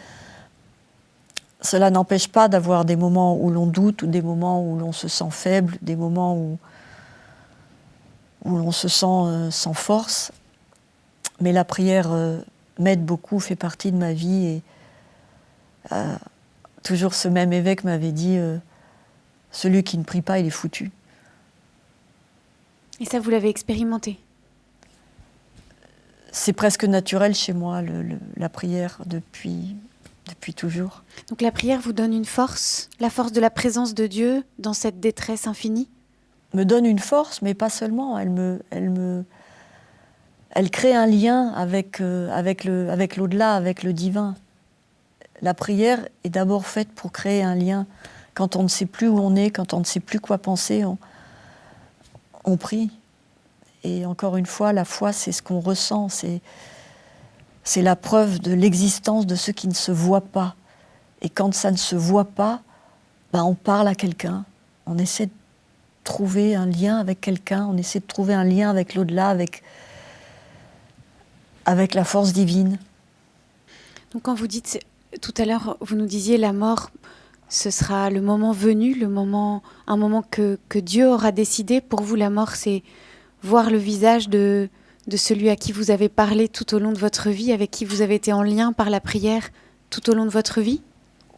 Cela n'empêche pas d'avoir des moments où l'on doute, ou des moments où l'on se sent faible, des moments où l'on se sent sans force. Mais la prière m'aide beaucoup, fait partie de ma vie. Et toujours ce même évêque m'avait dit celui qui ne prie pas, il est foutu. Et ça, vous l'avez expérimenté? C'est presque naturel chez moi, la prière, depuis toujours. Donc la prière vous donne une force, la force de la présence de Dieu dans cette détresse infinie? Me donne une force, mais pas seulement. Elle crée un lien avec l'au-delà, avec le divin. La prière est d'abord faite pour créer un lien. Quand on ne sait plus où on est, quand on ne sait plus quoi penser, on prie. Et encore une fois, la foi, c'est ce qu'on ressent. C'est la preuve de l'existence de ce qui ne se voit pas. Et quand ça ne se voit pas, on parle à quelqu'un. On essaie de trouver un lien avec quelqu'un. On essaie de trouver un lien avec l'au-delà, avec la force divine. Donc quand vous dites, tout à l'heure, vous nous disiez la mort, ce sera le moment venu, un moment que Dieu aura décidé. Pour vous, la mort, c'est voir le visage de celui à qui vous avez parlé tout au long de votre vie, avec qui vous avez été en lien par la prière tout au long de votre vie?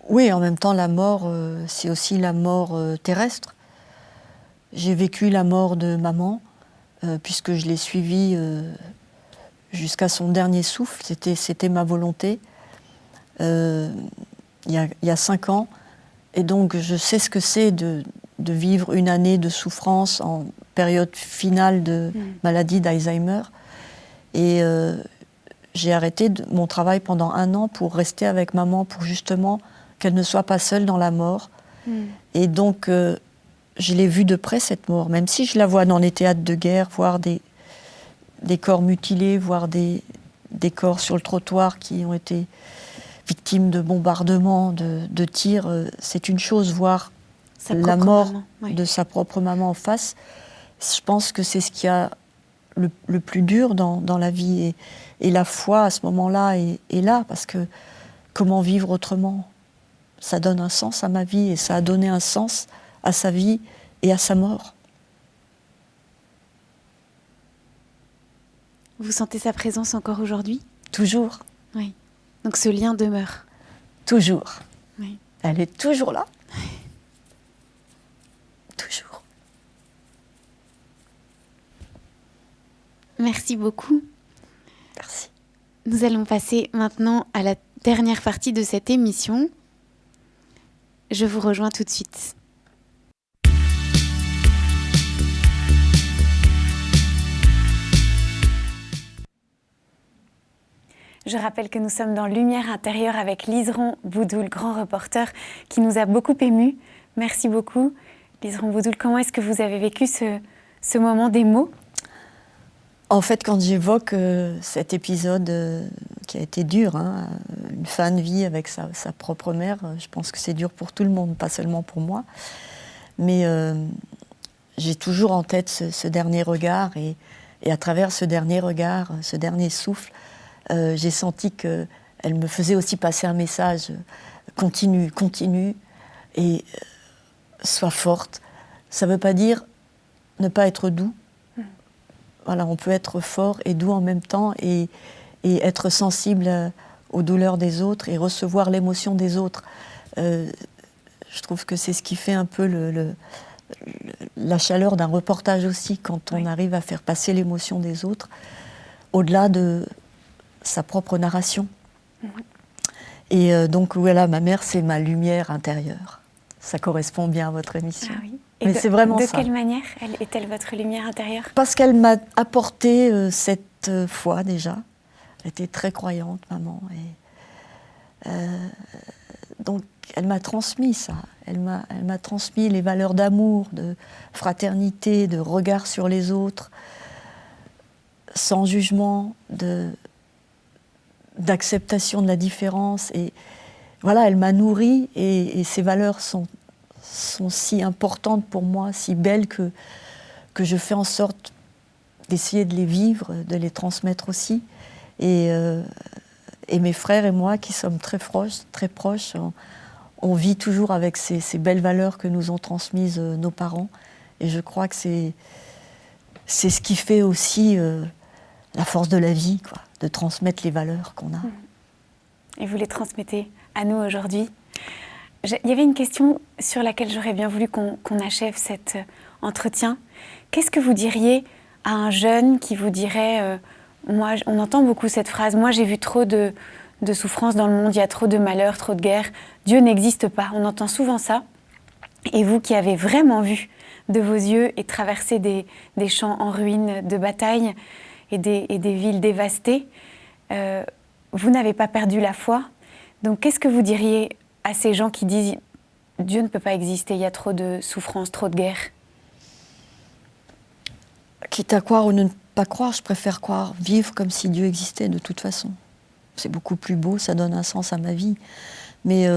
Oui, en même temps, la mort, c'est aussi la mort terrestre. J'ai vécu la mort de maman, puisque je l'ai suivie jusqu'à son dernier souffle. C'était ma volonté, il y a 5 ans. Et donc, je sais ce que c'est de vivre une année de souffrance en période finale de maladie d'Alzheimer. Et j'ai arrêté mon travail pendant 1 an pour rester avec maman, pour justement qu'elle ne soit pas seule dans la mort. Et donc, je l'ai vue de près, cette mort, même si je la vois dans les théâtres de guerre, voir des corps mutilés, voir des corps sur le trottoir qui ont été victimes de bombardements, de tirs. C'est une chose, voir la mort de sa propre maman en face. Je pense que c'est ce qui a le plus dur dans la vie. Et la foi, à ce moment-là, est là, parce que comment vivre autrement? Ça donne un sens à ma vie, et ça a donné un sens à sa vie et à sa mort. Vous sentez sa présence encore aujourd'hui? Toujours. Oui. Donc ce lien demeure? Toujours. Oui. Elle est toujours là. Toujours. Merci beaucoup. Merci. Nous allons passer maintenant à la dernière partie de cette émission. Je vous rejoins tout de suite. Je rappelle que nous sommes dans Lumière intérieure avec Liseron Boudoul, grand reporter, qui nous a beaucoup émus. Merci beaucoup. Liseron Boudoul, comment est-ce que vous avez vécu ce moment des mots? En fait, quand j'évoque cet épisode qui a été dur, une fin de vie avec sa propre mère, je pense que c'est dur pour tout le monde, pas seulement pour moi. Mais j'ai toujours en tête ce dernier regard, et à travers ce dernier regard, ce dernier souffle, j'ai senti qu'elle me faisait aussi passer un message. Continue, et sois forte. Ça ne veut pas dire ne pas être doux. Voilà, on peut être fort et doux en même temps, et être sensible aux douleurs des autres et recevoir l'émotion des autres. Je trouve que c'est ce qui fait un peu la chaleur d'un reportage aussi, quand on arrive à faire passer l'émotion des autres au-delà de sa propre narration. Et donc voilà, ma mère, c'est ma lumière intérieure. Ça correspond bien à votre émission. Ah oui. Mais c'est vraiment ça. De quelle manière est-elle votre lumière intérieure? Parce qu'elle m'a apporté cette foi déjà. Elle était très croyante, maman. Et, donc elle m'a transmis ça. Elle m'a transmis les valeurs d'amour, de fraternité, de regard sur les autres, sans jugement, d'acceptation de la différence. Et voilà, elle m'a nourrie et ces valeurs sont si importantes pour moi, si belles que je fais en sorte d'essayer de les vivre, de les transmettre aussi. Et mes frères et moi, qui sommes très proches, on vit toujours avec ces belles valeurs que nous ont transmises nos parents. Et je crois que c'est ce qui fait aussi la force de la vie, quoi, de transmettre les valeurs qu'on a. Et vous les transmettez à nous aujourd'hui. Il y avait une question sur laquelle j'aurais bien voulu qu'on achève cet entretien. Qu'est-ce que vous diriez à un jeune qui vous dirait moi, on entend beaucoup cette phrase, moi j'ai vu trop de souffrance dans le monde, il y a trop de malheur, trop de guerre, Dieu n'existe pas. On entend souvent ça. Et vous qui avez vraiment vu de vos yeux et traversé des champs en ruine de bataille et des villes dévastées, vous n'avez pas perdu la foi. Donc qu'est-ce que vous diriez à ces gens qui disent Dieu ne peut pas exister, il y a trop de souffrance, trop de guerre? Quitte à croire ou ne pas croire, je préfère croire, vivre comme si Dieu existait de toute façon. C'est beaucoup plus beau, ça donne un sens à ma vie. Mais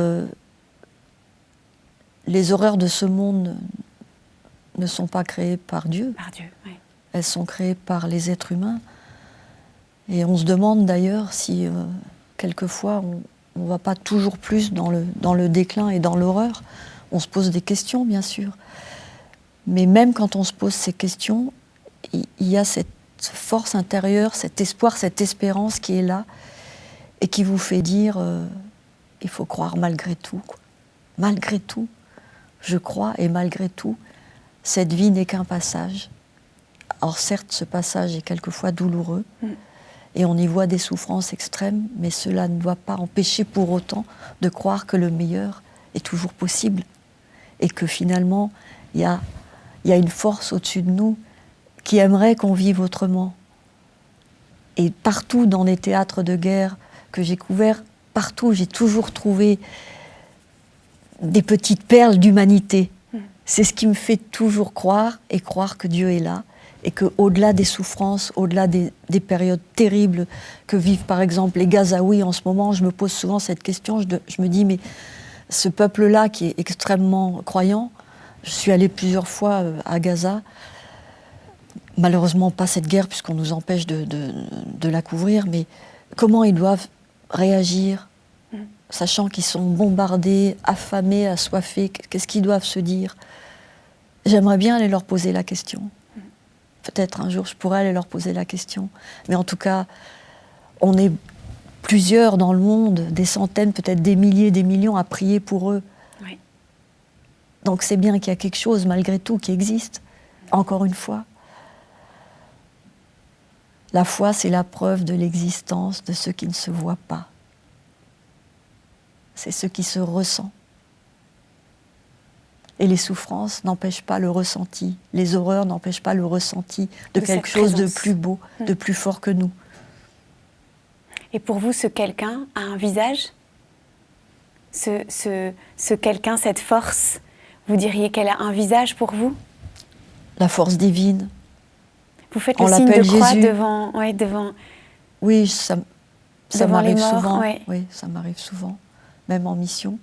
les horreurs de ce monde ne sont pas créées par Dieu. Par Dieu, oui. Elles sont créées par les êtres humains. Et on se demande d'ailleurs si quelquefois on ne va pas toujours plus dans le déclin et dans l'horreur. On se pose des questions, bien sûr. Mais même quand on se pose ces questions, il y a cette force intérieure, cet espoir, cette espérance qui est là et qui vous fait dire il faut croire malgré tout, quoi. Malgré tout, je crois, et malgré tout, cette vie n'est qu'un passage. Alors certes, ce passage est quelquefois douloureux, et on y voit des souffrances extrêmes, mais cela ne doit pas empêcher pour autant de croire que le meilleur est toujours possible, et que finalement, il y a une force au-dessus de nous qui aimerait qu'on vive autrement. Et partout dans les théâtres de guerre que j'ai couverts, partout j'ai toujours trouvé des petites perles d'humanité. C'est ce qui me fait toujours croire que Dieu est là, et qu'au-delà des souffrances, au-delà des périodes terribles que vivent par exemple les Gazaouis en ce moment, je me pose souvent cette question, je me dis mais ce peuple-là qui est extrêmement croyant, je suis allée plusieurs fois à Gaza, malheureusement pas cette guerre puisqu'on nous empêche de la couvrir, mais comment ils doivent réagir, sachant qu'ils sont bombardés, affamés, assoiffés, qu'est-ce qu'ils doivent se dire? J'aimerais bien aller leur poser la question. Peut-être un jour je pourrais aller leur poser la question. Mais en tout cas, on est plusieurs dans le monde, des centaines, peut-être des milliers, des millions à prier pour eux. Oui. Donc c'est bien qu'il y a quelque chose malgré tout qui existe. Encore une fois, la foi, c'est la preuve de l'existence de ce qui ne se voit pas. C'est ce qui se ressent. Et les souffrances n'empêchent pas le ressenti. Les horreurs n'empêchent pas le ressenti de quelque chose de plus beau, de plus fort que nous. Et pour vous, ce quelqu'un a un visage? Ce quelqu'un, cette force, vous diriez qu'elle a un visage pour vous? La force divine. Vous faites le signe de croix Jésus. devant... Oui, ça m'arrive souvent. Ouais. Oui, ça m'arrive souvent, même en mission.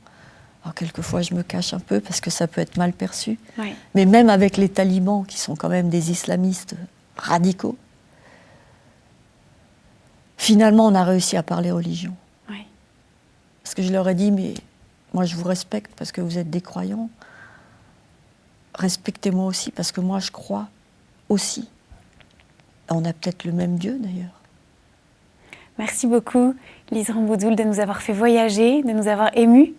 Alors quelquefois, je me cache un peu parce que ça peut être mal perçu. Ouais. Mais même avec les talibans, qui sont quand même des islamistes radicaux, finalement, on a réussi à parler religion. Ouais. Parce que je leur ai dit, mais moi, je vous respecte parce que vous êtes des croyants. Respectez-moi aussi parce que moi, je crois aussi. On a peut-être le même Dieu, d'ailleurs. Merci beaucoup, Lise Ramboudoul, de nous avoir fait voyager, de nous avoir émus.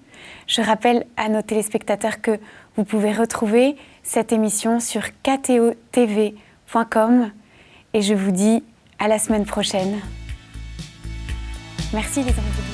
Je rappelle à nos téléspectateurs que vous pouvez retrouver cette émission sur ktotv.com et je vous dis à la semaine prochaine. Merci Lise Ramboudoul.